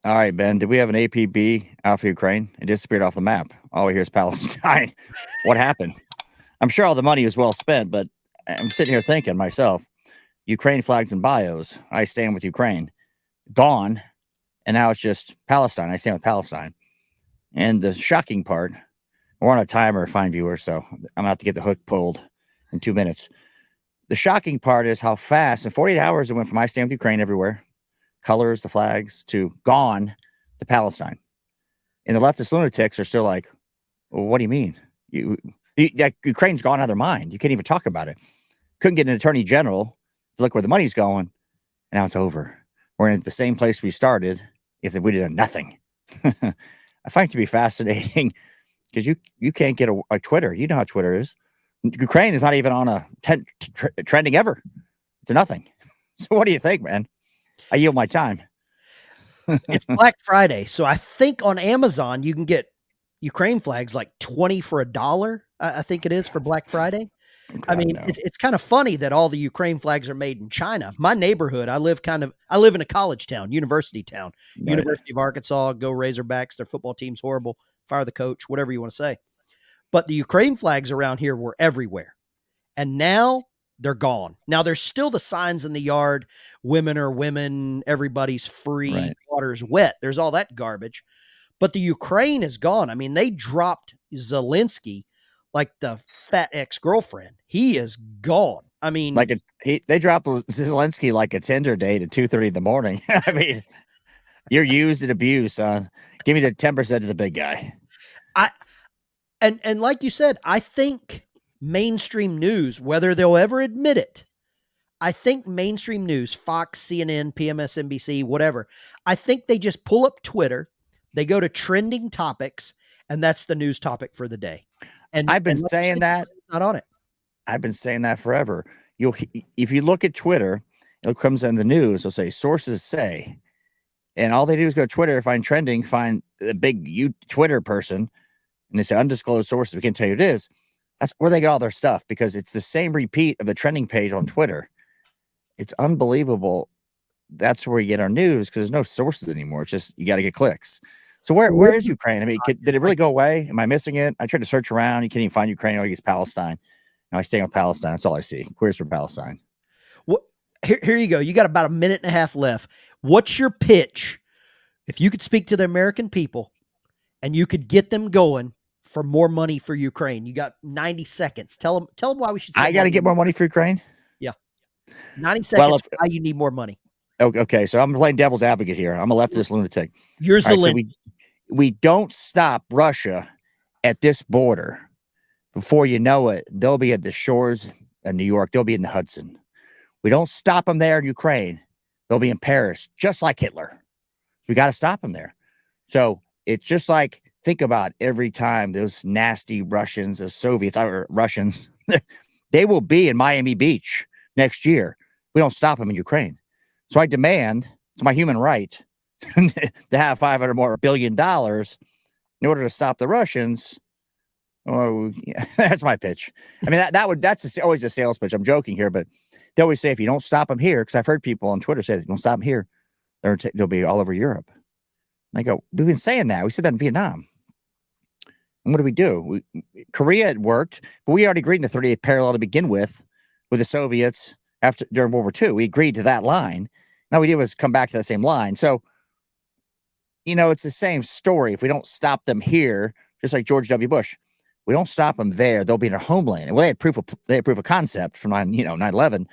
All right, Ben. Did we have an APB out for Ukraine? It disappeared off the map. All we hear is Palestine. What happened? I'm sure all the money was well spent, but I'm sitting here thinking myself, Ukraine flags and bios. I stand with Ukraine. Gone. And now it's just Palestine. I stand with Palestine. And the shocking part, we're on a timer, fine viewers, so I'm going to have to get the hook pulled in 2 minutes. The shocking part is how fast, in 48 hours, it went from I stand with Ukraine everywhere, colors, the flags, to gone to Palestine. And the leftist lunatics are still like, well, what do you mean? Ukraine's gone out of their mind. You can't even talk about it. Couldn't get an attorney general to look where the money's going, and now it's over. We're in the same place we started if we did nothing. I find it to be fascinating because you can't get a Twitter. You know how Twitter is. Ukraine is not even on a trending ever. It's a nothing. So what do you think, man? I yield my time. It's Black Friday, so I think on Amazon you can get Ukraine flags like 20 for $1. I think it is for Black Friday. I mean, it's kind of funny that all the Ukraine flags are made in China. My neighborhood, I live in a college town, university town, right. University of Arkansas, go Razorbacks. Their football team's horrible. Fire the coach, whatever you want to say. But the Ukraine flags around here were everywhere. And now they're gone. Now there's still the signs in the yard. Women are women. Everybody's free. Right. Water's wet. There's all that garbage. But the Ukraine is gone. I mean, they dropped Zelensky like the fat ex-girlfriend. He is gone. I mean, they dropped Zelensky like a Tinder date at 2:30 in the morning. I mean, you're used and abused, son. Give me the 10% of the big guy. And like you said, I think mainstream news, whether they'll ever admit it, I think mainstream news, Fox, CNN, PMSNBC, whatever, I think they just pull up Twitter, they go to trending topics, and that's the news topic for the day. And I've been saying that. Not on it. I've been saying that forever. If you look at Twitter, it comes in the news. They'll say sources say, and all they do is go to Twitter, find trending, find the big Twitter person, and they say undisclosed sources. We can't tell you who it is. That's where they get all their stuff because it's the same repeat of the trending page on Twitter. It's unbelievable. That's where we get our news because there's no sources anymore. It's just you got to get clicks. So where is Ukraine? I mean, did it really go away? Am I missing it? I tried to search around. You can't even find Ukraine. Oh, it's Palestine. No, I stay with Palestine. That's all I see. Queries for Palestine. What? Here you go. You got about a minute and a half left. What's your pitch? If you could speak to the American people and you could get them going for more money for Ukraine, you got 90 seconds. Tell them why we should. I got to get more money for Ukraine. Yeah. 90 seconds. Why you need more money. Okay. So I'm playing devil's advocate here. I'm a leftist lunatic. You're Zelensky. So we don't stop Russia at this border. Before you know it, they'll be at the shores of New York. They'll be in the Hudson. We don't stop them there in Ukraine. They'll be in Paris, just like Hitler. We got to stop them there. So it's just like, think about every time those nasty Russians, those Soviets, or Russians, they will be in Miami Beach next year. We don't stop them in Ukraine. So I demand, it's my human right, to have $500 billion more in order to stop the Russians. Oh, yeah, that's my pitch. I mean, that's always a sales pitch. I'm joking here, but they always say if you don't stop them here, because I've heard people on Twitter say if you don't stop them here, they'll be all over Europe. And I go, we've been saying that. We said that in Vietnam. And what do? Korea, it worked, but we already agreed in the 38th parallel to begin with the Soviets during World War II. We agreed to that line. Now we did was come back to that same line. So, it's the same story. If we don't stop them here, just like George W. Bush, we don't stop them there, they'll be in their homeland. And they had proof of concept from 9/11.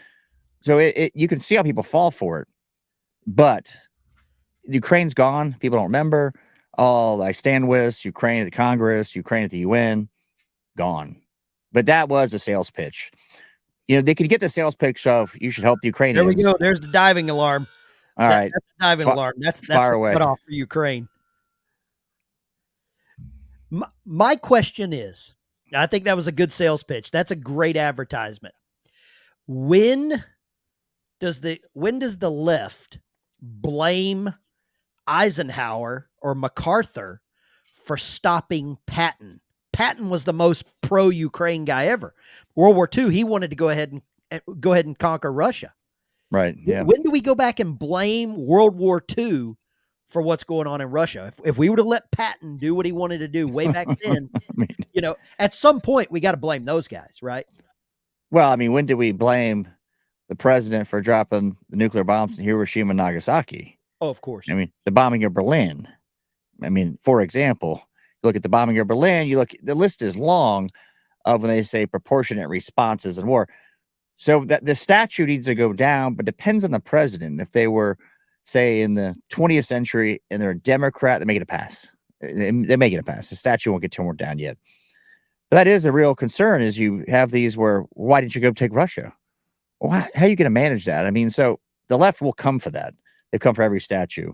So you can see how people fall for it. But Ukraine's gone. People don't remember. All I stand with Ukraine at the Congress, Ukraine at the UN, gone. But that was a sales pitch. They could get the sales pitch of you should help the Ukrainians. There we go. There's the diving alarm. All right. That's the diving alarm. That's the cutoff for Ukraine. My question is, I think that was a good sales pitch. That's a great advertisement. When does the left blame Eisenhower or MacArthur for stopping Patton? Patton was the most pro-Ukraine guy ever. World War II, he wanted to go ahead and conquer Russia. Right. Yeah. When do we go back and blame World War II for what's going on in Russia. If we would have let Patton do what he wanted to do way back then, I mean, at some point we got to blame those guys, right? well, I mean, when did we blame the president for dropping the nuclear bombs in Hiroshima and Nagasaki? Oh, of course. I mean, the bombing of Berlin. I mean, for example, you look at the bombing of Berlin, the list is long of when they say proportionate responses in war. So that the statute needs to go down, but depends on the president. If they were, say, in the 20th century and they're a Democrat, they make it a pass. They make it a pass. The statute won't get torn down yet. But that is a real concern is you have these where, why didn't you go take Russia? Well, how are you going to manage that? I mean, so the left will come for that. They come for every statue.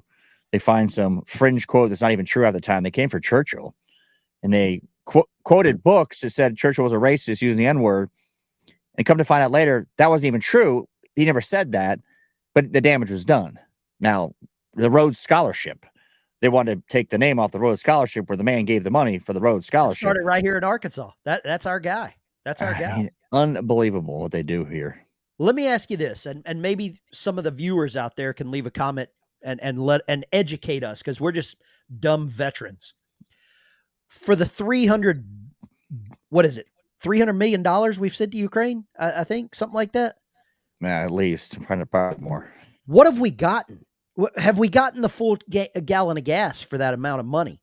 They find some fringe quote that's not even true at the time. They came for Churchill, and they quoted books that said Churchill was a racist using the N-word. And come to find out later, that wasn't even true. He never said that, but the damage was done. Now, the Rhodes Scholarship, they wanted to take the name off the Rhodes Scholarship where the man gave the money for the Rhodes Scholarship. Started right here in Arkansas. That's our guy. That's our guy. I mean, unbelievable what they do here. Let me ask you this, and maybe some of the viewers out there can leave a comment and educate us because we're just dumb veterans. For the $300 million we've sent to Ukraine, I think something like that. Yeah, at least I'm trying to buy more. What have we gotten? Have we gotten the full gallon of gas for that amount of money?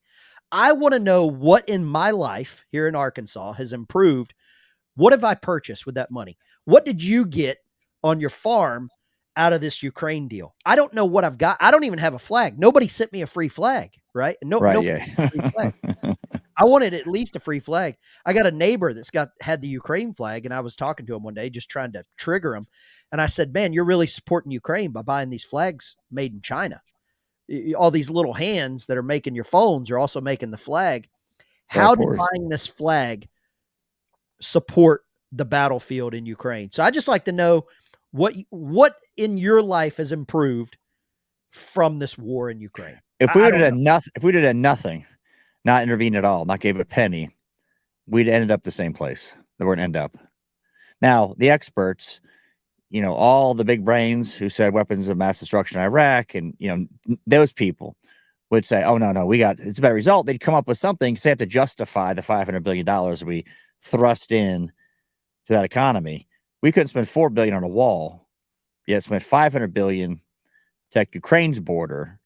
I want to know what in my life here in Arkansas has improved. What have I purchased with that money? What did you get on your farm out of this Ukraine deal? I don't know what I've got. I don't even have a flag. Nobody sent me a free flag, right? Right, yeah. Free flag. I wanted at least a free flag. I got a neighbor that's had the Ukraine flag, and I was talking to him one day, just trying to trigger him. And I said, man, you're really supporting Ukraine by buying these flags made in China. All these little hands that are making your phones are also making the flag. How did buying this flag support the battlefield in Ukraine? So I just like to know what in your life has improved from this war in Ukraine. If we would have done nothing, not intervene at all, not gave a penny, we'd ended up the same place. They wouldn't end up. Now, the experts, all the big brains who said weapons of mass destruction in Iraq, and those people would say, oh, no, it's a better result. They'd come up with something because they have to justify the $500 billion we thrust in to that economy. We couldn't spend $4 billion on a wall, yet spend $500 billion to protect Ukraine's border,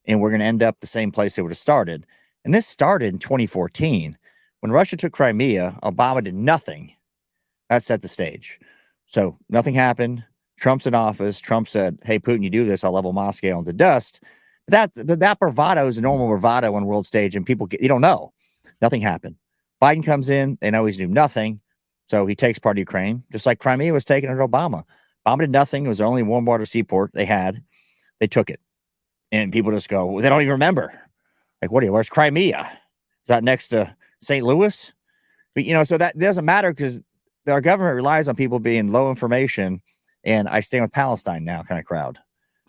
and we're going to end up the same place they would have started. And this started in 2014. When Russia took Crimea, Obama did nothing. That set the stage. So nothing happened. Trump's in office. Trump said, hey, Putin, you do this, I'll level Moscow into dust. But that bravado is a normal bravado on world stage, and you don't know. Nothing happened. Biden comes in. They know he's doing nothing. So he takes part of Ukraine, just like Crimea was taken under Obama. Obama did nothing. It was the only warm water seaport they had. They took it. And people just go, well, they don't even remember. Like, where's Crimea? Is that next to St. Louis? But, so that doesn't matter because our government relies on people being low information and I stand with Palestine now kind of crowd.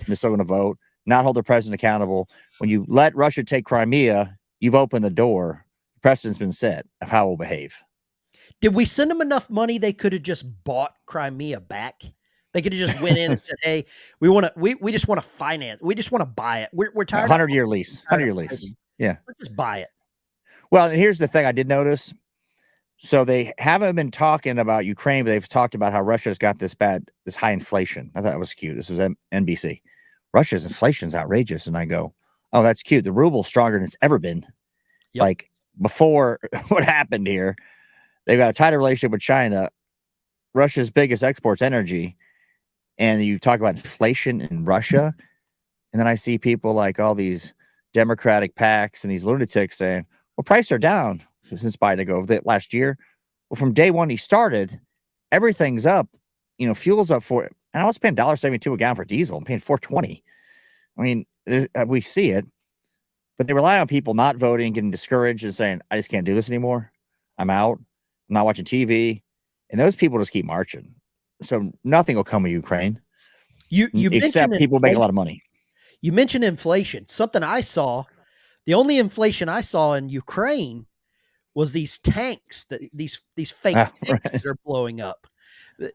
They're still going to vote, not hold the president accountable. When you let Russia take Crimea, you've opened the door. The precedent's been set of how we'll behave. Did we send them enough money they could have just bought Crimea back? They could have just went in and said, hey, we just want to finance. We just want to buy it. We're tired. 100-year lease. 100-year lease. Yeah. Let's just buy it. Well, and here's the thing I did notice. So they haven't been talking about Ukraine, but they've talked about how Russia's got this high inflation. I thought that was cute. This was NBC. Russia's inflation is outrageous. And I go, oh, that's cute. The ruble's stronger than it's ever been. Yep. Like before what happened here, they've got a tighter relationship with China. Russia's biggest export's energy. And you talk about inflation in Russia. And then I see people like all these Democratic PACs and these lunatics saying, well, prices are down since Biden ago last year. Well, from day one he started, everything's up. Fuel's up for it. And I was paying $1.72 a gallon for diesel. I'm paying $4.20. I mean, we see it. But they rely on people not voting, getting discouraged and saying, I just can't do this anymore. I'm out. I'm not watching TV. And those people just keep marching. So nothing will come of Ukraine. You except people make a lot of money. You mentioned inflation. Something I saw, the only inflation I saw in Ukraine was these tanks, these fake tanks that are blowing up.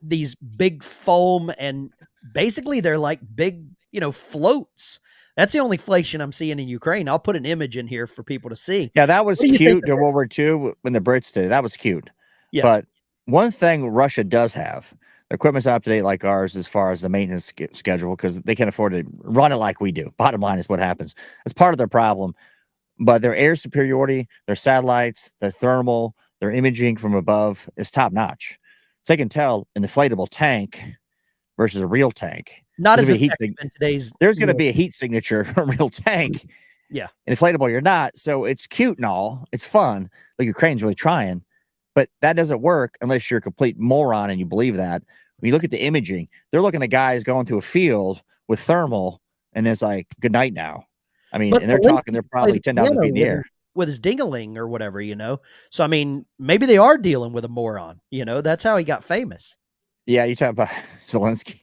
These big foam, and basically they're like big, floats That's the only inflation I'm seeing in Ukraine. I'll put an image in here for people to see. Yeah, that was What do you think cute of during it? World War II when the Brits did it. That was cute. Yeah. But one thing Russia does have, the equipment's up to date like ours as far as the maintenance schedule because they can't afford to run it like we do. Bottom line is what happens. It's part of their problem. But their air superiority, their satellites, their thermal, their imaging from above is top notch. So they can tell an inflatable tank versus a real tank. Not There's as gonna be a heat effective in today's, there's gonna be a heat signature from a real mm, tank. yeah. Inflatable, you're not. So it's cute and all. It's fun. Like Ukraine's really trying, but that doesn't work unless you're a complete moron and you believe that. When you look at the imaging, they're looking at guys going through a field with thermal, and it's like, good night now. I mean, But and they're talking, Zelensky they're can play probably the 10,000 piano feet in the air. with his dingaling or whatever, you know? So, I mean, maybe they are dealing with a moron, you know? That's how he got famous. Yeah, you talk about Zelensky.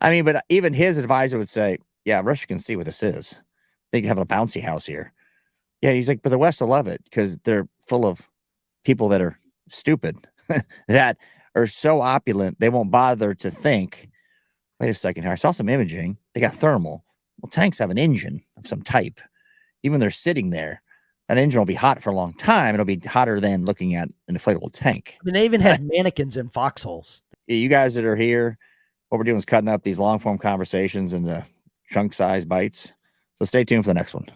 I mean, but even his advisor would say, yeah, Russia can see what this is. They can have a bouncy house here. Yeah, he's like, but the West will love it because they're full of people that are stupid, that are so opulent, they won't bother to think, wait a second here. I saw some imaging. They got thermal. Well, tanks have an engine of some type. Even when they're sitting there, that engine will be hot for a long time. It'll be hotter than looking at an inflatable tank. I mean, they even had mannequins in foxholes. You guys that are here, what we're doing is cutting up these long form conversations into chunk size bites. So stay tuned for the next one.